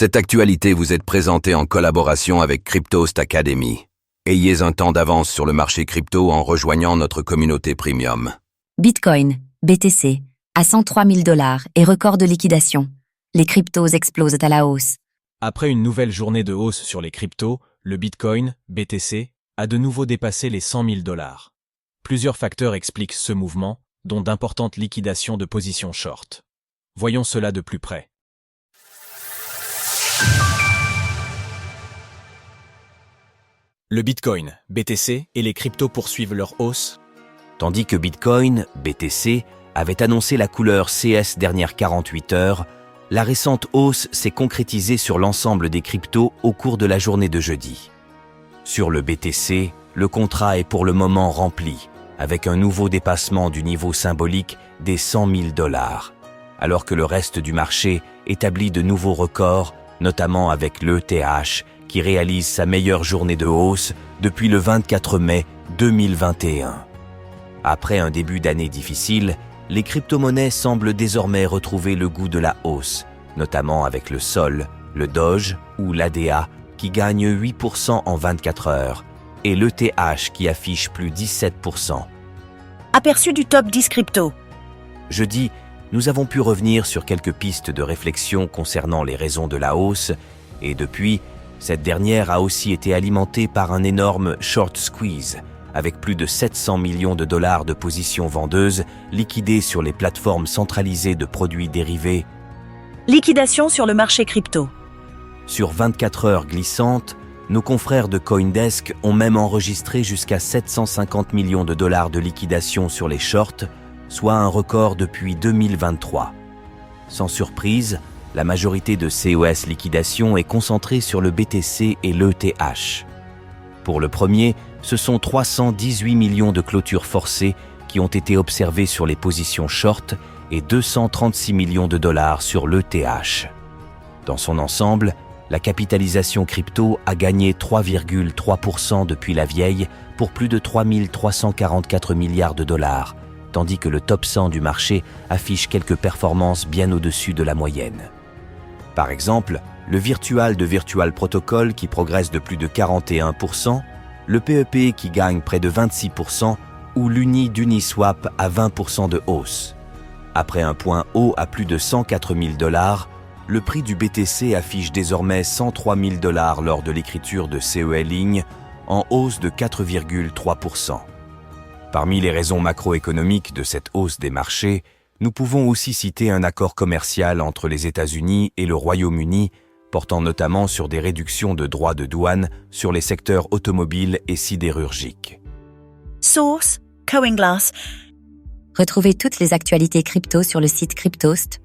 Cette actualité vous est présentée en collaboration avec Cryptost Academy. Ayez un temps d'avance sur le marché crypto en rejoignant notre communauté premium. Bitcoin, BTC, à 103 000 $ et record de liquidation. Les cryptos explosent à la hausse. Après une nouvelle journée de hausse sur les cryptos, le Bitcoin, BTC, a de nouveau dépassé les 100 000 $. Plusieurs facteurs expliquent ce mouvement, dont d'importantes liquidations de positions short. Voyons cela de plus près. Le Bitcoin, BTC et les cryptos poursuivent leur hausse. Tandis que Bitcoin, BTC, avait annoncé la couleur CS dernières 48 heures, la récente hausse s'est concrétisée sur l'ensemble des cryptos au cours de la journée de jeudi. Sur le BTC, le contrat est pour le moment rempli, avec un nouveau dépassement du niveau symbolique des 100 000 $, alors que le reste du marché établit de nouveaux records, notamment avec l'ETH, qui réalise sa meilleure journée de hausse depuis le 24 mai 2021. Après un début d'année difficile, les crypto-monnaies semblent désormais retrouver le goût de la hausse, notamment avec le Sol, le Doge ou l'ADA qui gagne 8% en 24 heures et l'ETH qui affiche plus 17%. Aperçu du top 10 crypto. Jeudi, nous avons pu revenir sur quelques pistes de réflexion concernant les raisons de la hausse et depuis, cette dernière a aussi été alimentée par un énorme short squeeze, avec plus de 700 millions de dollars de positions vendeuses liquidées sur les plateformes centralisées de produits dérivés. Liquidation sur le marché crypto. Sur 24 heures glissantes, nos confrères de CoinDesk ont même enregistré jusqu'à 750 millions de dollars de liquidation sur les shorts, soit un record depuis 2023. Sans surprise, la majorité de COS liquidation est concentrée sur le BTC et l'ETH. Pour le premier, ce sont 318 millions de clôtures forcées qui ont été observées sur les positions short et 236 millions de dollars sur l'ETH. Dans son ensemble, la capitalisation crypto a gagné 3,3% depuis la vieille pour plus de 3 344 milliards de dollars, tandis que le top 100 du marché affiche quelques performances bien au-dessus de la moyenne. Par exemple, le Virtual de Virtual Protocol qui progresse de plus de 41%, le PEP qui gagne près de 26% ou l'Uni d'Uniswap à 20% de hausse. Après un point haut à plus de 104 000 $, le prix du BTC affiche désormais 103 000 $ lors de l'écriture de CEL-Ligne, en hausse de 4,3%. Parmi les raisons macroéconomiques de cette hausse des marchés, nous pouvons aussi citer un accord commercial entre les États-Unis et le Royaume-Uni, portant notamment sur des réductions de droits de douane sur les secteurs automobiles et sidérurgiques. Source, CoinGlass. Retrouvez toutes les actualités crypto sur le site cryptost.fr.